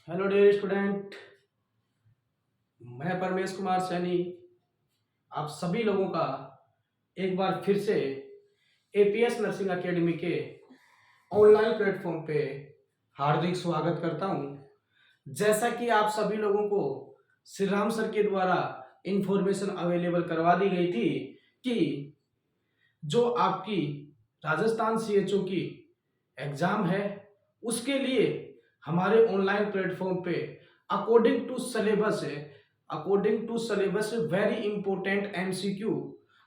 Hello dear student, मैं परमेश कुमार सैनी आप सभी लोगों का एक बार फिर से एपीएस नर्सिंग एकेडमी के ऑनलाइन प्लेटफॉर्म पे हार्दिक स्वागत करता हूं। जैसा कि आप सभी लोगों को श्री राम सर के द्वारा इंफॉर्मेशन अवेलेबल करवा दी गई थी कि जो आपकी राजस्थान सीएचओ की एग्जाम है उसके लिए हमारे ऑनलाइन प्लेटफॉर्म पे according to syllabus very important MCQ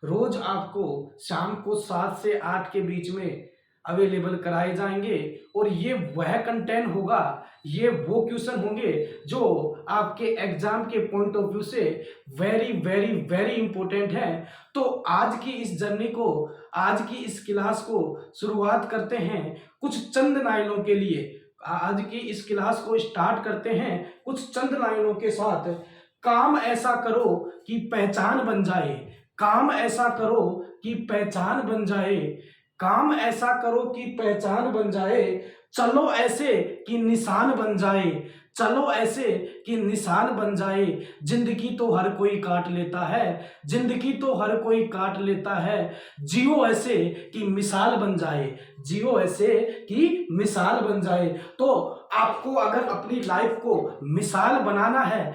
रोज आपको शाम को 7 से 8 के बीच में अवेलेबल कराए जाएंगे। और ये वह कंटेंट होगा, ये वो क्वेश्चन होंगे जो आपके एग्जाम के पॉइंट ऑफ व्यू से वेरी वेरी वेरी इंपॉर्टेंट है। तो आज की इस जर्नी को, आज की इस क्लास को शुरुआत करते हैं कुछ चंद लाइनों के लिए। आज की इस क्लास को स्टार्ट करते हैं कुछ चंद लाइनों के साथ। काम ऐसा करो कि पहचान बन जाए, काम ऐसा करो कि पहचान बन जाए, काम ऐसा करो कि पहचान बन जाए, चलो ऐसे कि निशान बन जाए, चलो ऐसे कि निशान बन जाए। जिंदगी तो हर कोई काट लेता है, जिंदगी तो हर कोई काट लेता है, जियो ऐसे कि मिसाल बन जाए, जियो ऐसे कि मिसाल बन जाए। तो आपको अगर अपनी लाइफ को मिसाल बनाना है,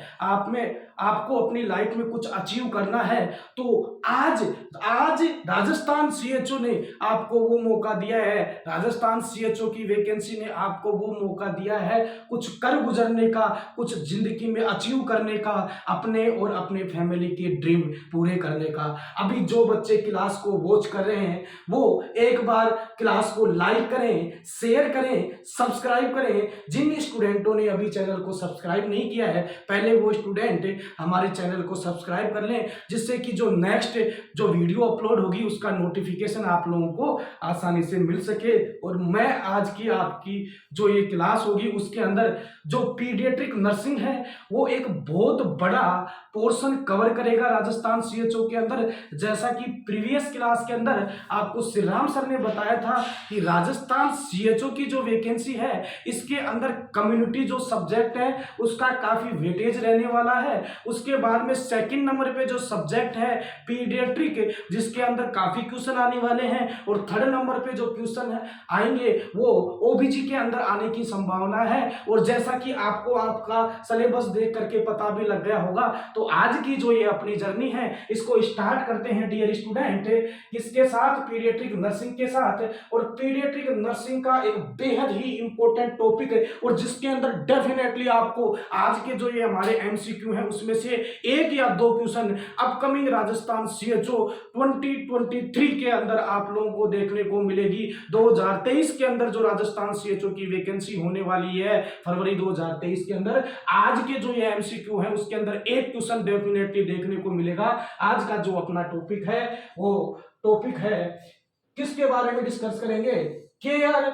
आपको अपनी लाइफ में कुछ अचीव करना है, तो आज आज राजस्थान सीएचओ ने आपको वो मौका दिया है, राजस्थान सीएचओ की वैकेंसी ने आपको वो मौका दिया है कुछ कर गुजरने का, कुछ जिंदगी में अचीव करने का, अपने और अपने फैमिली के ड्रीम पूरे करने का। अभी जो बच्चे क्लास को वॉच कर रहे हैं वो एक बार क्लास को लाइक करें, शेयर करें, सब्सक्राइब करें। जिन स्टूडेंटों ने अभी चैनल को सब्सक्राइब नहीं किया है, पहले वो स्टूडेंट हमारे चैनल को सब्सक्राइब कर लें, जिससे कि जो नेक्स्ट जो वीडियो अपलोड होगी उसका नोटिफिकेशन आप लोगों को आसानी से मिल सके। और मैं आज की आपकी जो ये क्लास होगी उसके अंदर जो पीडियाट्रिक नर्सिंग है वो एक बहुत बड़ा पोर्शन कवर करेगा राजस्थान सीएचओ के अंदर। जैसा कि प्रीवियस क्लास के अंदर आपको श्री राम सर ने बताया था कि राजस्थान सीएचओ की जो वैकेंसी है इसके अंदर कम्युनिटी जो सब्जेक्ट है उसका काफी वेटेज रहने वाला है। उसके बाद में सेकंड नंबर पे जो सब्जेक्ट है पीडियाट्रिक, जिसके अंदर काफी क्वेश्चन आने वाले हैं। और थर्ड नंबर पे जो क्वेश्चन है आएंगे वो ओबीजी के अंदर आने की संभावना है। और जैसा कि आपको आपका सिलेबस देख करके पता भी लग गया होगा, तो आज की जो ये अपनी जर्नी है इसको स्टार्ट करते हैं डियर स्टूडेंट किसके साथ, पीडियाट्रिक नर्सिंग के साथ। और पीडियाट्रिक नर्सिंग का एक बेहद ही इंपॉर्टेंट टॉपिक है और जिसके अंदर डेफिनेटली आपको आज के जो ये हमारे एमसीक्यू हैं उसमें से एक या दो क्वेश्चन अपकमिंग राजस्थान सीएचओ 2023 के अंदर आप लोगों को देखने को मिलेगी। 2023 के अंदर जो राजस्थान सीएचओ की वैकेंसी होने वाली है फरवरी 2023 के अंदर, आज के जो ये एमसीक्यू है उसके अंदर एक क्वेश्चन डेफिनेटली देखने को मिलेगा। आज का जो अपना टॉपिक है वो टॉपिक है किसके बारे में डिस्कस करेंगे, care,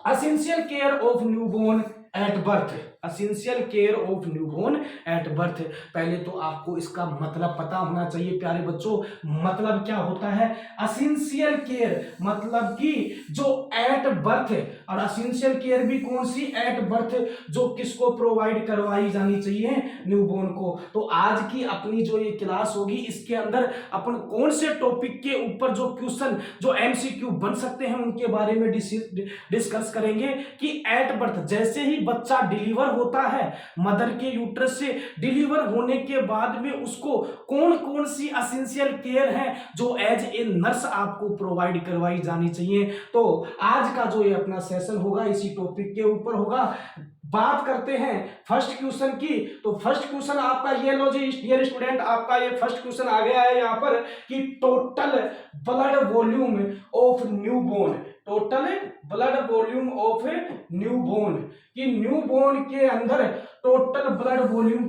essential care of newborn at birth, essential care of newborn at birth. पहले तो आपको इसका मतलब पता होना चाहिए प्यारे बच्चों। मतलब क्या होता है एसेंशियल केयर, मतलब कि जो एट बर्थ, और एसेंशियल केयर भी कौन सी, एट बर्थ, जो किसको प्रोवाइड करवाई जानी चाहिए, न्यूबॉर्न को। तो आज की अपनी जो ये क्लास होगी इसके अंदर अपन कौन से टॉपिक के ऊपर जो क्वेश्चन जो एमसीक्यू बन सकते हैं उनके बारे में डिस्कस करेंगे कि एट बर्थ जैसे ही बच्चा डिलीवर होता है, मदर के यूट्रस से डिलीवर होने के बाद में उसको कौन कौन सी एसेंशियल केयर है जो एज ए नर्स आपको प्रोवाइड करवाई जानी चाहिए। तो आज का जो ये अपना सेशन होगा इसी टॉपिक के ऊपर होगा। बात करते हैं फर्स्ट क्वेश्चन की। तो फर्स्ट क्वेश्चन आपका ये लो जी डियर स्टूडेंट, आपका ये फर्स्ट क्वेश्चन आ गया है यहाँ पर कि total blood volume of newborn, total blood volume of newborn, कि न्यूबॉर्न के अंदर टोटल ब्लड वॉल्यूम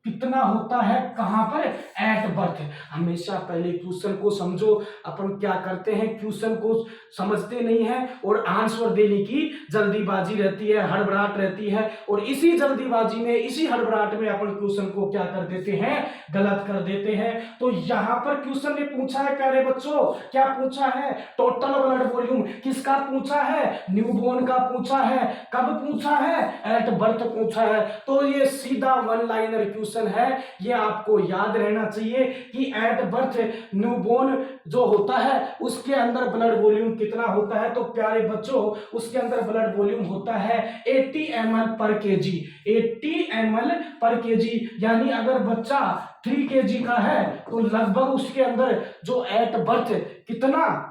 कितना होता है, कहां पर, एट बर्थ। हमेशा पहले क्वेश्चन को समझो। अपन क्या करते हैं, क्वेश्चन को समझते नहीं है और आंसर देने की जल्दीबाजी रहती है, हड़बड़ाहट रहती है, और इसी जल्दीबाजी में, इसी हड़बड़ाहट में अपन क्वेश्चन को क्या कर देते हैं, गलत कर देते हैं। तो यहां पर क्वेश्चन ने पूछा है प्यारे बच्चों, क्या पूछा है, टोटल ब्लड वॉल्यूम। किसका पूछा है, न्यूबॉर्न का पूछा है। कब पूछा है, एट बर्थ पूछा है। तो ये सीधा वन लाइनर क्वेश्चन है। ये आपको याद रहना चाहिए कि एट बर्थ न्यूबॉर्न जो होता है उसके अंदर ब्लड वॉल्यूम कितना होता है। तो प्यारे बच्चों, उसके अंदर ब्लड वॉल्यूम होता है 80 ml पर केजी। 80 ml पर केजी, यानी अगर बच्चा 3 kg का है तो लगभग उसके अंदर जो एट बर्थ कितना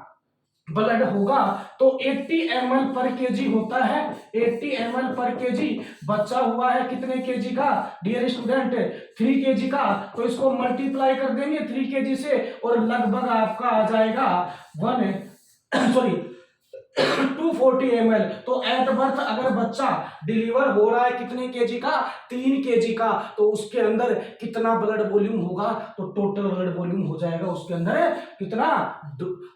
ब्लड होगा, तो 80 ml पर केजी होता है। 80 ml पर केजी बच्चा हुआ है कितने केजी का डियर स्टूडेंट, 3 केजी का। तो इसको मल्टीप्लाई कर देंगे 3 केजी से और लगभग आपका आ जाएगा 240 ml। तो एट बर्थ अगर बच्चा डिलीवर हो रहा है कितने केजी का, 3 केजी का, तो उसके अंदर कितना ब्लड वॉल्यूम होगा, तो टोटल ब्लड वॉल्यूम हो जाएगा उसके अंदर कितना,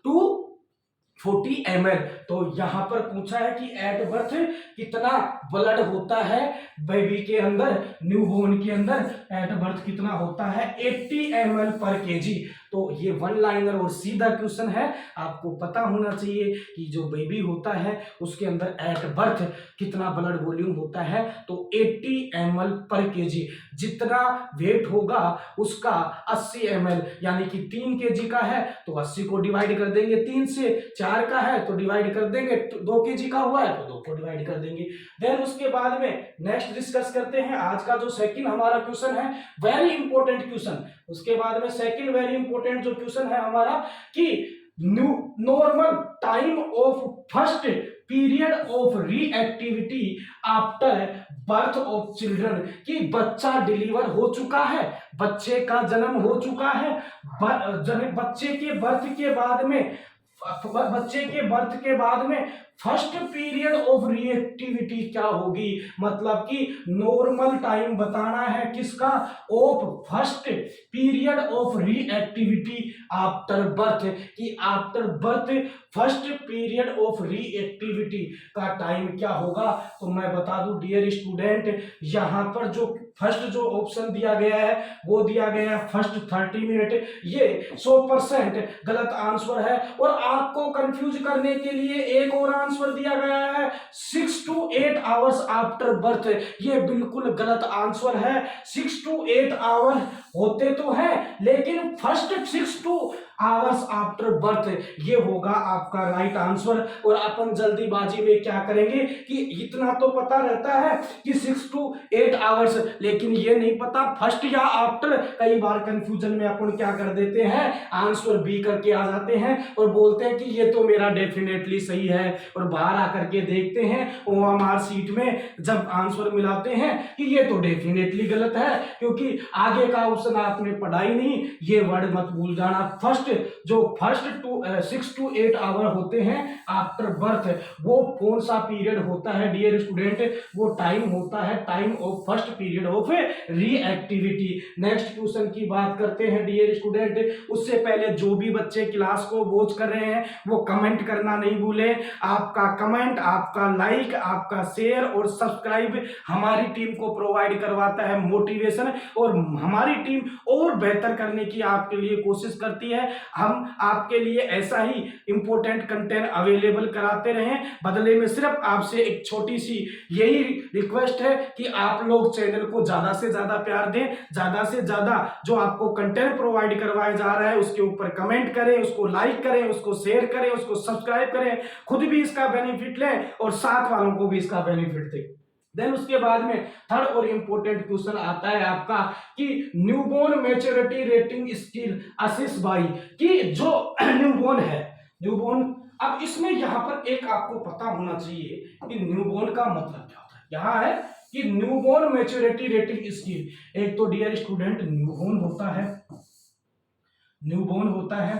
240 ml। तो यहां पर पूछा है कि एट बर्थ कितना ब्लड होता है बेबी के अंदर, न्यूबॉर्न के अंदर एट बर्थ कितना होता है, 80 ml पर केजी। तो ये वन लाइनर और सीधा क्वेश्चन है। आपको पता होना चाहिए कि जो बेबी होता है उसके अंदर एट बर्थ कितना ब्लड वॉल्यूम होता है, तो 80 ml पर केजी। जितना वेट होगा उसका 80 ml, यानी कि 3 केजी का है तो 80 को डिवाइड कर देंगे 3 से, 4 का है तो डिवाइड कर देंगे, 2 केजी का हुआ है तो 2 को डिवाइड कर देंगे। देन उसके बाद में नेक्स्ट डिस्कस करते हैं आज का जो सेकंड हमारा क्वेश्चन है, वेरी इंपॉर्टेंट क्वेश्चन। उसके बाद में सेकंड वेरी इंपॉर्टेंट जो क्वेश्चन है हमारा कि normal time of first period of reactivity after birth of children. कि बच्चा डिलीवर हो चुका है, बच्चे का जन्म हो चुका है, बच्चे के बर्थ के बाद में फर्स्ट पीरियड ऑफ रिएक्टिविटी क्या होगी। मतलब कि नॉर्मल टाइम बताना है किसका, of first period of reactivity after birth. कि after birth first period of reactivity का टाइम क्या होगा। तो मैं बता दूं डियर स्टूडेंट, यहां पर जो फर्स्ट जो ऑप्शन दिया गया है वो दिया गया है फर्स्ट 30 मिनट। ये 100% गलत आंसर है। और आपको कंफ्यूज करने के लिए एक और आंसर दिया गया है 6 to 8 आवर्स आफ्टर बर्थ। ये बिल्कुल गलत आंसर है। 6 to 8 आवर होते तो हैं, लेकिन first 6 to hours after birth ये होगा आपका राइट आंसर। और अपन जल्दीबाजी में क्या करेंगे कि इतना तो पता रहता है कि 6 to 8 आवर्स, लेकिन ये नहीं पता फर्स्ट या आफ्टर। कई बार कंफ्यूजन में अपन क्या कर देते हैं, आंसर बी करके आ जाते हैं और बोलते हैं कि ये तो मेरा डेफिनेटली सही है। और बाहर आकर के देखते हैं ओएमआर सीट में जब आंसर मिलाते हैं कि ये तो डेफिनेटली गलत है, क्योंकि आगे का ऑप्शन आपने पढ़ा ही नहीं। ये वर्ड मत भूल जाना। फर्स्ट 6 to 8 आवर होते हैं आफ्टर बर्थ, वो कौन सा पीरियड होता है डियर स्टूडेंट, वो टाइम होता है time of first period of reactivity. Next question की बात करते हैं डियर स्टूडेंट। उससे पहले जो भी बच्चे क्लास को वॉच कर रहे हैं वो कमेंट करना नहीं भूले। आपका कमेंट, आपका लाइक, आपका शेयर और सब्सक्राइब हमारी टीम को प्रोवाइड करवाता है मोटिवेशन, और हमारी टीम और बेहतर करने की आपके लिए कोशिश करती है। हम आपके लिए ऐसा ही इंपॉर्टेंट कंटेंट अवेलेबल कराते रहें। बदले में सिर्फ आपसे एक छोटी सी यही रिक्वेस्ट है कि आप लोग चैनल को ज्यादा से ज्यादा प्यार दें, ज्यादा से ज्यादा जो आपको कंटेंट प्रोवाइड करवाया जा रहा है उसके ऊपर कमेंट करें, उसको लाइक करें, उसको शेयर करें, उसको सब्सक्राइब करें, खुद भी इसका बेनिफिट लें और साथ वालों को भी इसका बेनिफिट दें। देन उसके बाद में थर्ड और इंपॉर्टेंट क्वेश्चन आता है आपका कि newborn maturity rating skill assist by. कि जो न्यूबॉर्न है, न्यूबॉर्न, अब इसमें यहां पर एक आपको पता होना चाहिए कि न्यूबॉर्न का मतलब क्या होता है। यहां है कि न्यूबॉर्न मैच्योरिटी रेटिंग स्किल, एक तो डियर स्टूडेंट न्यूबॉर्न होता है, न्यूबॉर्न होता है,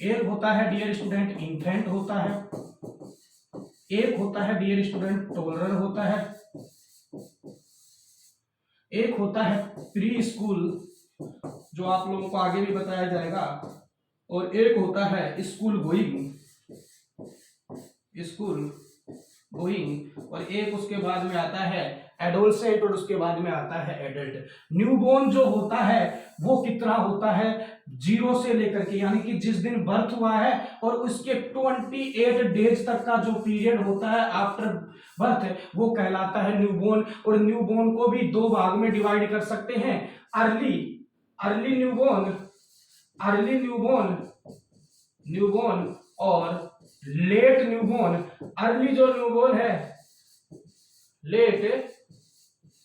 एक होता है डियर स्टूडेंट इन्फेंट होता है, एक होता है डियर स्टूडेंट टोलरर होता है, एक होता है प्री स्कूल, जो आप लोगों को आगे भी बताया जाएगा, और एक होता है स्कूल गोइंग, स्कूल गोइंग, और एक उसके बाद में आता है एडोलसेंट, और उसके बाद में आता है एडल्ट। न्यूबॉर्न जो होता है वो कितना होता है, 0 से लेकर के, यानी कि जिस दिन बर्थ हुआ है और उसके 28 डेज तक का जो पीरियड होता है आफ्टर बर्थ, वो कहलाता है न्यूबॉर्न। और न्यूबॉर्न को भी 2 भाग में डिवाइड कर सकते हैं, early early newborn, early newborn, newborn और लेट न्यूबॉर्न। अर्ली जो न्यूबॉर्न है, लेट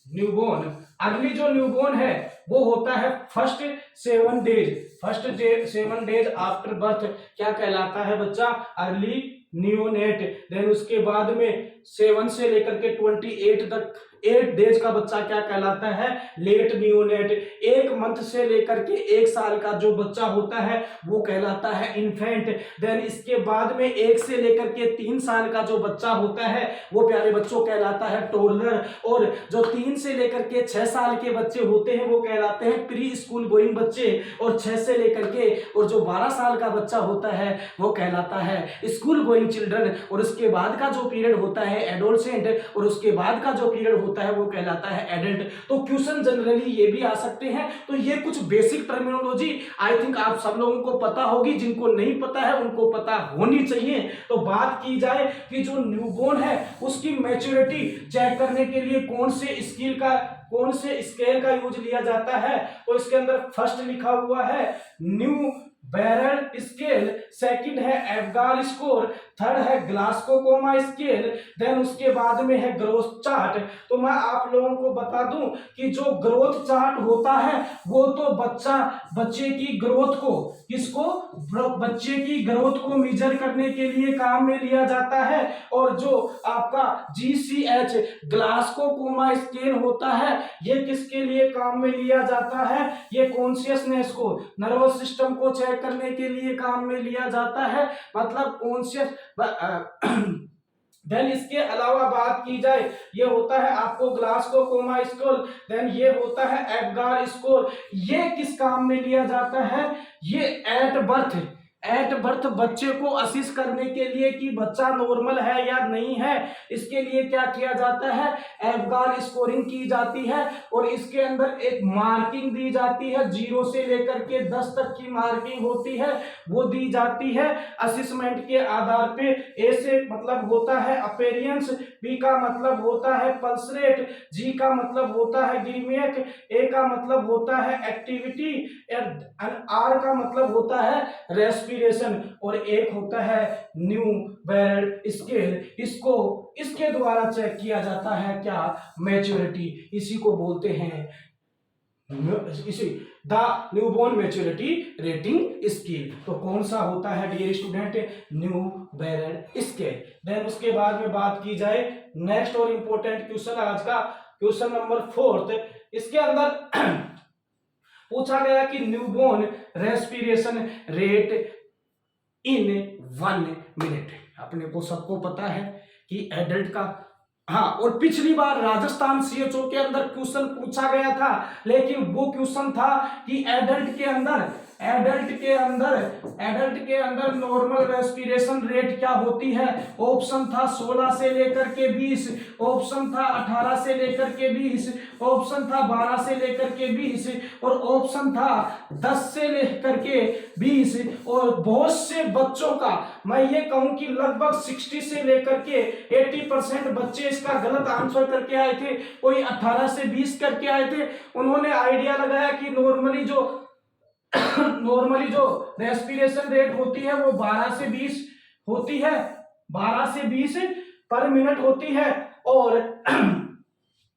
न्यूबॉर्न, अर्ली जो न्यूबॉर्न है वो होता है first 7 days, first 7 days after birth, क्या कहलाता है बच्चा, अर्ली नियोनेट। देन उसके बाद में 7 से लेकर के 28 तक 8 डेज का बच्चा क्या कहलाता है, लेट नियोनेट। 1 मंथ से लेकर के 1 साल का जो बच्चा होता है वो कहलाता है इन्फेंट। देन इसके बाद में 1 से लेकर के 3 साल का जो बच्चा होता है वो प्यारे बच्चों कहलाता है टोडलर। और जो 3 से लेकर के 6 साल के बच्चे होते हैं वो कहलाते हैं प्री स्कूल गोइंग बच्चे, और 6 से लेकर के और जो 12 साल का बच्चा होता है वो कहलाता है स्कूल गोइंग चिल्ड्रन। और उसके बाद का जो पीरियड होता है एडोलसेंट, और उसके बाद का जो पीरियड होता है वो कहलाता है एडल्ट। तो क्वेश्चन जनरली ये भी आ सकते हैं। तो ये कुछ बेसिक टर्मिनोलॉजी आई थिंक आप सब लोगों को पता होगी, जिनको नहीं पता है उनको पता होनी चाहिए। तो बात की जाए कि जो न्यूबॉर्न है उसकी मैच्योरिटी चेक करने के लिए कौन से स्केल का यूज लिया जाता है, तो इसके अंदर फर्स्ट लिखा हुआ है न्यू बैरल स्केल, सेकंड है एवगार स्कोर, थर्ड है ग्लासको कोमा स्केल, देन उसके बाद में है ग्रोथ चार्ट। तो मैं आप लोगों को बता दूं कि जो ग्रोथ चार्ट होता है वो तो बच्चे की ग्रोथ को, बच्चे की ग्रोथ को मेजर करने के लिए काम में लिया जाता है। और जो आपका GCH ग्लासको कोमा स्केल होता है ये किसके लिए काम में लिया जाता है, ये कॉन्शियसनेस को, नर्वस सिस्टम को चेक करने के लिए काम में लिया जाता है, मतलब कॉन्शियस। देन इसके अलावा बात की जाए, ये होता है आपको ग्लासको कोमा स्कोर, देन ये होता है एवगार स्कोर। ये किस काम में लिया जाता है, ये एट बर्थ बच्चे को असिस करने के लिए कि बच्चा नॉर्मल है या नहीं है, इसके लिए क्या किया जाता है, एवगार स्कोरिंग की जाती है। और इसके अंदर एक मार्किंग दी जाती है, 0 से लेकर के 10 तक की मार्किंग होती है वो दी जाती है असिसमेंट के आधार पे। ए से मतलब होता है अपीयरेंस, बी का मतलब होता है पल्स रेट, जी का मतलब होता है ग्रीमियक, ए का मतलब होता है एक्टिविटी, आर का मतलब होता है रेस्पिरेशन, और एक होता है न्यू बैरल स्केल। इसके द्वारा चेक किया जाता है क्या, मैच्योरिटी। इसी को बोलते हैं the newborn maturity rating scale. तो कौन सा होता है dear student, new Ballard scale. Then उसके बाद में बात की जाए नेक्स्ट और इंपॉर्टेंट क्वेश्चन, आज का क्वेश्चन नंबर 4। इसके अंदर पूछा गया कि newborn respiration rate in 1 minute. अपने को सबको पता है कि एडल्ट का, हाँ, और पिछली बार राजस्थान CHO के अंदर क्वेश्चन पूछा गया था, लेकिन वो क्वेश्चन था कि एडल्ट के अंदर नॉर्मल रेस्पिरेशन रेट क्या होती है। ऑप्शन था 16 से लेकर के 20, ऑप्शन था 18 से लेकर के 20, ऑप्शन था 12 से लेकर के 20, और ऑप्शन था 10 से लेकर के 20। और बहुत से बच्चों का, मैं ये कहूं कि लगभग 60 से लेकर के 80% बच्चे इसका गलत आंसर करके आए थे। कोई 18 से 20 करके आए थे। उन्होंने आइडिया लगाया कि नॉर्मली जो रेस्पिरेशन रेट होती है वो 12 से 20 होती है, 12 से 20 पर मिनट होती है। और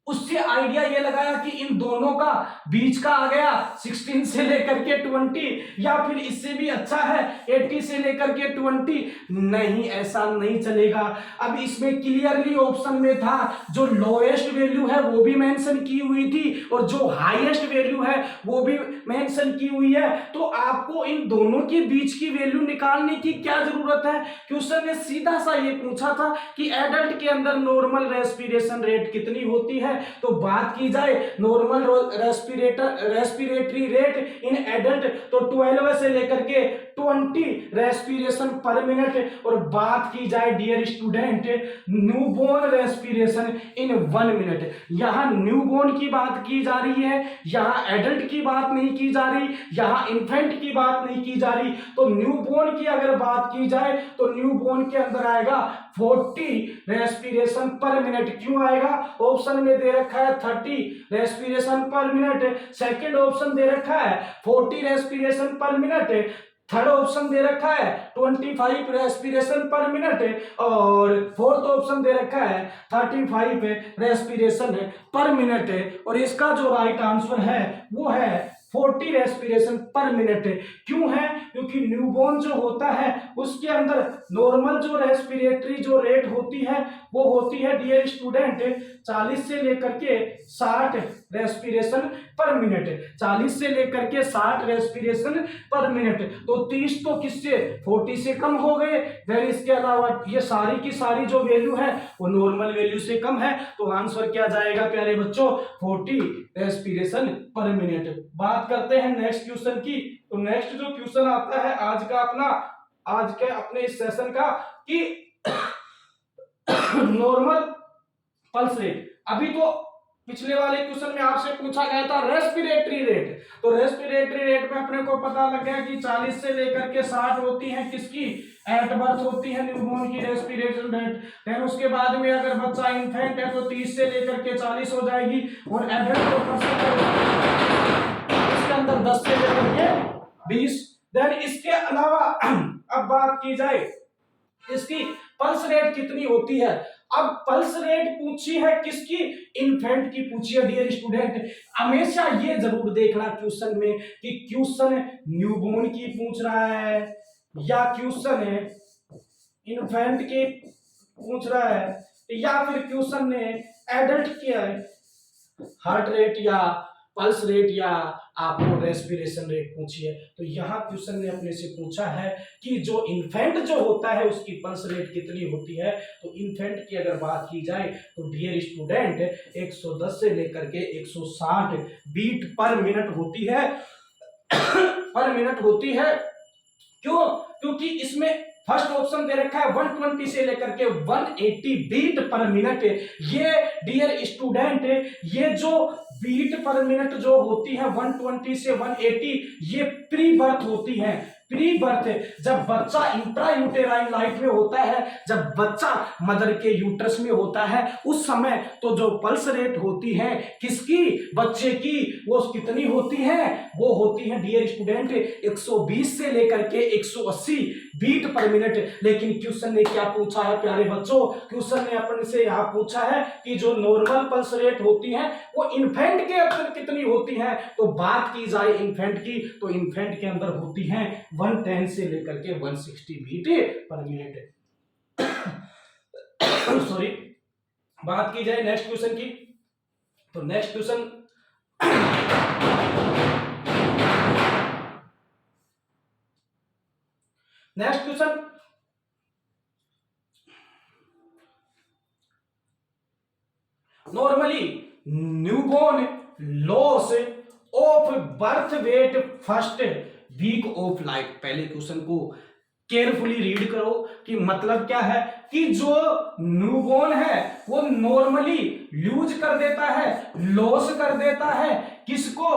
उससे आइडिया ये लगाया कि इन दोनों का बीच का आ गया 16 से लेकर के 20, या फिर इससे भी अच्छा है 80 से लेकर के 20। नहीं, ऐसा नहीं चलेगा। अब इसमें क्लियरली ऑप्शन में था जो लोएस्ट वैल्यू है वो भी मेंशन की हुई थी और जो हाईएस्ट वैल्यू है वो भी मेंशन की हुई है। तो आपको इन दोनों के बीच की वैल्यू निकालने की क्या जरूरत है। क्वेश्चन ने सीधा सा ये पूछा था कि एडल्ट के अंदर नॉर्मल रेस्पिरेशन रेट कितनी होती है, तो बात की जाए normal respiratory rate in adult तो 12 से लेकर के 20 रेस्पिरेशन पर मिनट, और बात की जाए dear student newborn respiration in 1 minute. यहां न्यूबॉर्न की बात की जा रही है, यहां एडल्ट की बात नहीं की जा रही, यहां इन्फेंट की बात नहीं की जा रही। तो न्यूबॉर्न की अगर बात की जाए तो न्यूबॉर्न के अंदर आएगा 40 रेस्पिरेशन पर मिनट। क्यों आएगा? ऑप्शन में दे रखा है 30 रेस्पिरेशन पर मिनट, सेकंड ऑप्शन दे रखा है 40 रेस्पिरेशन पर मिनट, थर्ड ऑप्शन दे रखा है 25 रेस्पिरेशन पर मिनट, और फोर्थ ऑप्शन दे रखा है 35 रेस्पिरेशन पर मिनट। और इसका जो राइट आंसर है वो है 40 रेस्पिरेशन पर मिनट। क्यों है? क्योंकि न्यूबॉर्न जो होता है उसके अंदर नॉर्मल जो रेस्पिरेटरी जो रेट होती है वो होती है डियर स्टूडेंट 40 से लेकर के 60 रेस्पिरेशन पर मिनट, 40 से लेकर के 60 रेस्पिरेशन पर मिनट। तो 30 तो किससे 40 से कम हो गए, फिर इसके अलावा ये सारी की सारी जो वैल्यू है वो नॉर्मल वैल्यू से कम है। तो आंसर क्या जाएगा प्यारे बच्चों? 40 रेस्पिरेशन पर मिनट। बात करते हैं नेक्स्ट क्वेश्चन की। तो नेक्स्ट जो क्वेश्चन आता है आज के अपने इस सेशन का कि नॉर्मल पल्स रेट। अभी तो पिछले वाले क्वेश्चन में आपसे पूछा गया था रेस्पिरेटरी रेट, तो रेस्पिरेटरी रेट में अपने को पता लग गया कि 40 से लेकर के 60 होती है किसकी? एट बर्थ होती है न्यूबॉर्न की रेस्पिरेशन रेट। फिर उसके बाद में अगर बच्चा इन्फेंट है तो 30 से लेकर के 40 हो जाएगी, और एडल्ट तो इसके अंदर 10 से लेकर के 20। देन इसके अलावा अब बात की जाए इसकी पल्स रेट कितनी होती है। अब पल्स रेट पूछी है किसकी? इन्फेंट की पूछी है डियर स्टूडेंट। हमेशा ये जरूर देखना क्वेश्चन में कि क्वेश्चन न्यूबॉर्न की पूछ रहा है या क्वेश्चन इन्फेंट की पूछ रहा है, या फिर क्वेश्चन ने एडल्ट के हार्ट रेट या पल्स रेट या आपको रेस्पिरेशन रेट पूछी है। तो यहाँ क्वेश्चन ने अपने से पूछा है कि जो इन्फेंट जो होता है उसकी पल्स रेट कितनी होती है। तो इन्फेंट की अगर बात की जाए तो डियर स्टूडेंट 110 से लेकर के 160 बीट पर मिनट होती है पर मिनट होती है। क्यों? क्योंकि इसमें फर्स्ट ऑप्शन दे रखा है 120 से लेकर के 180 बीट पर मिनट। ये डियर स्टूडेंट ये जो बीट पर मिनट जो होती है 120 से 180 ये प्री बर्थ होती है। प्री बर्थ जब बच्चा इंट्रा यूटेराइन लाइफ में होता है, जब बच्चा मदर के यूट्रस में होता है उस समय तो जो पल्स रेट होती है किसकी? बच्चे की, वो कितनी होती है? वो होती है डियर स्टूडेंट 120 से लेकर के 180 बीट पर मिनट। लेकिन क्वेश्चन ने क्या पूछा है प्यारे बच्चों? क्वेश्चन ने अपन से यहाँ पूछा है कि जो नॉर्मल पल्स रेट होती है वो इन्फेंट के अंदर कितनी होती है। तो बात की जाए इन्फेंट की तो इन्फेंट के अंदर होती है 110 से लेकर के 160 बीट पर मिनट। सॉरी। बात की जाए नेक्स्ट क्वेश्चन की तो next question normally newborn loss of birth weight first week of life. पहले क्वेश्चन को केयरफुली रीड करो कि मतलब क्या है कि जो न्यूबॉर्न है वो नॉर्मली लूज कर देता है, लॉस कर देता है किसको?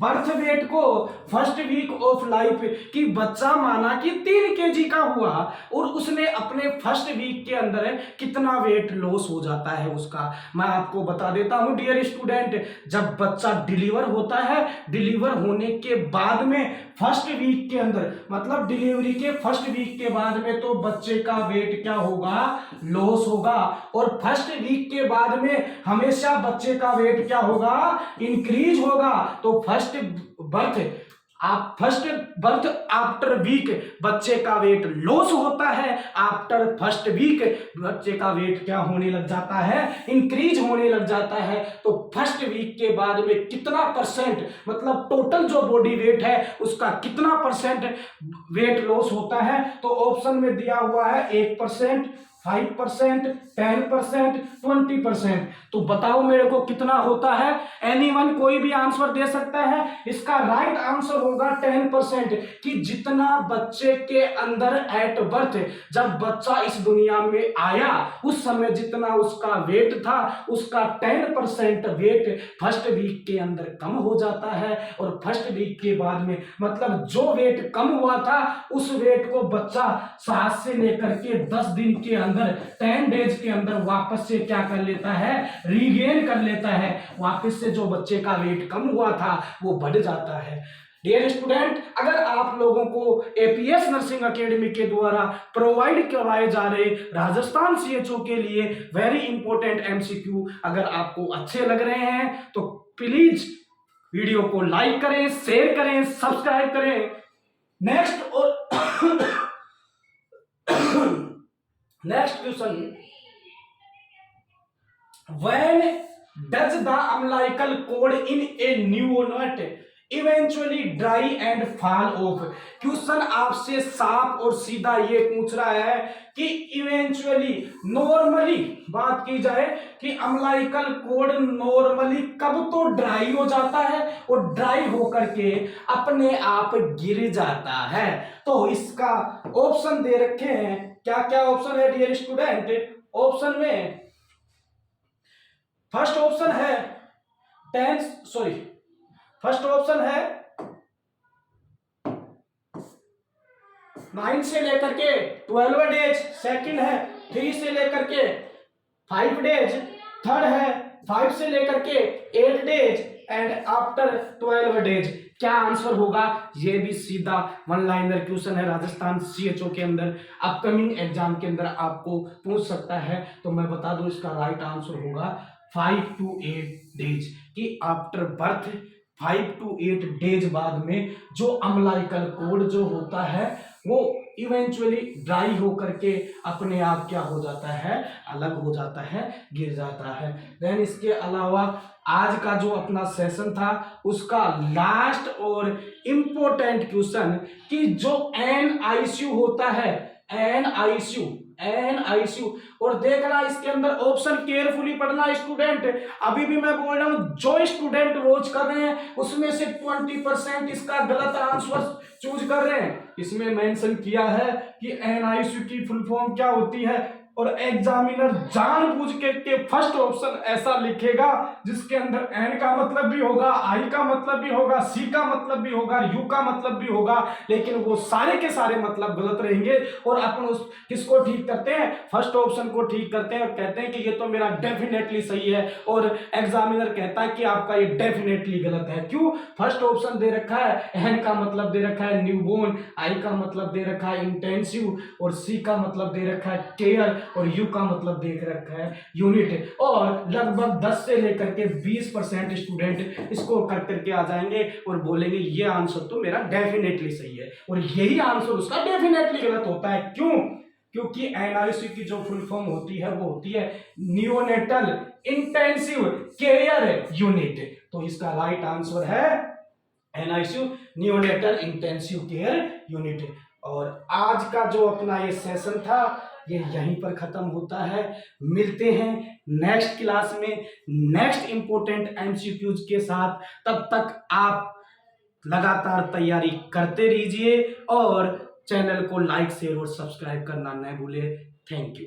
बर्थ वेट को फर्स्ट वीक ऑफ लाइफ। कि बच्चा माना कि 3 kg का हुआ और उसने अपने फर्स्ट वीक के अंदर कितना वेट लॉस हो जाता है उसका। मैं आपको बता देता हूं डियर स्टूडेंट, जब बच्चा डिलीवर होता है, डिलीवर होने के बाद में फर्स्ट वीक के अंदर मतलब डिलीवरी के फर्स्ट वीक के बाद में तो बच्चे का वेट क्या होगा? लॉस होगा। और फर्स्ट वीक के बाद में हमेशा बच्चे का वेट क्या होगा? इंक्रीज होगा। तो फर्स्ट बर्थ आफ्टर वीक बच्चे का वेट लॉस होता है, आफ्टर फर्स्ट वीक बच्चे का वेट क्या होने लग जाता है? इंक्रीज होने लग जाता है। तो फर्स्ट वीक के बाद में कितना परसेंट मतलब टोटल जो बॉडी वेट है उसका कितना परसेंट वेट लॉस होता है? तो ऑप्शन में दिया हुआ है 1%, 5%, 10%, 20%। तो बताओ मेरे को कितना होता है? एनीवन कोई भी आंसर दे सकता है। इसका राइट आंसर होगा 10%। कि जितना बच्चे के अंदर एट बर्थ, जब बच्चा इस दुनिया में आया उस समय जितना उसका वेट था, उसका 10% वेट फर्स्ट वीक के अंदर कम हो जाता है। और फर्स्ट वीक के बाद में मतलब जो वेट कम हुआ था उस वेट को बच्चा 7 से लेकर के 10 दिन के अंदर 10 डेज के अंदर वापस से क्या कर लेता है? रीगेन कर लेता है। वापस से जो बच्चे का वेट कम हुआ था वो बढ़ जाता है। डियर स्टूडेंट, अगर आप लोगों को एपीएस नर्सिंग एकेडमी के द्वारा प्रोवाइड करवाए जा रहे राजस्थान सीएचओ के लिए वेरी इंपॉर्टेंट एमसीक्यू अगर आपको अच्छे लग रहे हैं तो प्लीज वीडियो को लाइक करें, शेयर करें, सब्सक्राइब करें। नेक्स्ट और next question, when does the umbilical cord in a neonate eventually dry and fall off? Question आपसे साफ और सीधा ये पूछ रहा है कि इवेंचुअली, नॉर्मली बात की जाए कि अम्लाइकल कोड नॉर्मली कब तो ड्राई हो जाता है और ड्राई होकर के अपने आप गिर जाता है। तो इसका ऑप्शन दे रखे हैं। क्या क्या ऑप्शन है डियर स्टूडेंट? ऑप्शन में फर्स्ट ऑप्शन है फर्स्ट ऑप्शन है 9 से लेकर के 12 डेज, सेकंड है 3 से लेकर के 5 डेज, थर्ड है 5 से लेकर के 8 डेज एंड आफ्टर 12 डेज। क्या आंसर होगा? ये भी सीधा वन लाइनर क्वेश्चन है, राजस्थान सीएचओ के अंदर अपकमिंग एग्जाम के अंदर आपको पूछ सकता है। तो मैं बता दूं इसका राइट आंसर होगा 5 to 8 डेज। कि आफ्टर बर्थ 5 to 8 डेज बाद में जो अम्लाइकल कोड जो होता है वो इवेंचुअली ड्राई होकर के अपने आप क्या हो जाता है? अलग हो जाता है, गिर जाता है। देन इसके अलावा आज का जो अपना सेशन था उसका लास्ट और इम्पोर्टेंट क्वेश्चन कि जो NICU होता है, NICU और देखना इसके अंदर ऑप्शन केयरफुली पढ़ना स्टूडेंट। अभी भी मैं बोल रहा हूं जो स्टूडेंट वॉच कर रहे हैं उसमें से 20% इसका गलत आंसर चूज कर रहे हैं। इसमें मेंशन किया है कि NICU की फुल फॉर्म क्या होती है और एग्जामिनर जानबूझ के फर्स्ट ऑप्शन ऐसा लिखेगा जिसके अंदर N का मतलब भी होगा, I का मतलब भी होगा, C का मतलब भी होगा, U का मतलब भी होगा, लेकिन वो सारे के सारे मतलब गलत रहेंगे। और अपन उस किसको ठीक करते हैं? फर्स्ट ऑप्शन को ठीक करते हैं और कहते हैं कि ये तो मेरा डेफिनेटली सही है। और एग्जामिनर कहता है कि आपका ये डेफिनेटली गलत है। क्यों? फर्स्ट ऑप्शन दे रखा है, N का मतलब दे रखा है न्यूबॉर्न, I का मतलब दे रखा है इंटेंसिव और C का मतलब दे रखा है केयर और यू का मतलब देख रखा है यूनिट। और लगभग 10 से लेकर के 20% स्टूडेंट इसको कर करके आ जाएंगे और बोलेंगे ये आंसर तो मेरा डेफिनेटली सही है और यही आंसर उसका डेफिनेटली गलत होता है। क्यों? क्योंकि NICU की जो फुल फॉर्म होती है वो होती है नियोनेटल इंटेंसिव केयर यूनिट। तो इसका राइट आंसर है NICU, neonatal intensive care unit. और आज का जो अपना ये सेशन था ये यहीं पर खत्म होता है। मिलते हैं नेक्स्ट क्लास में नेक्स्ट इंपॉर्टेंट MCQs के साथ। तब तक आप लगातार तैयारी करते रहिए और चैनल को लाइक शेयर और सब्सक्राइब करना न भूलें। Thank you.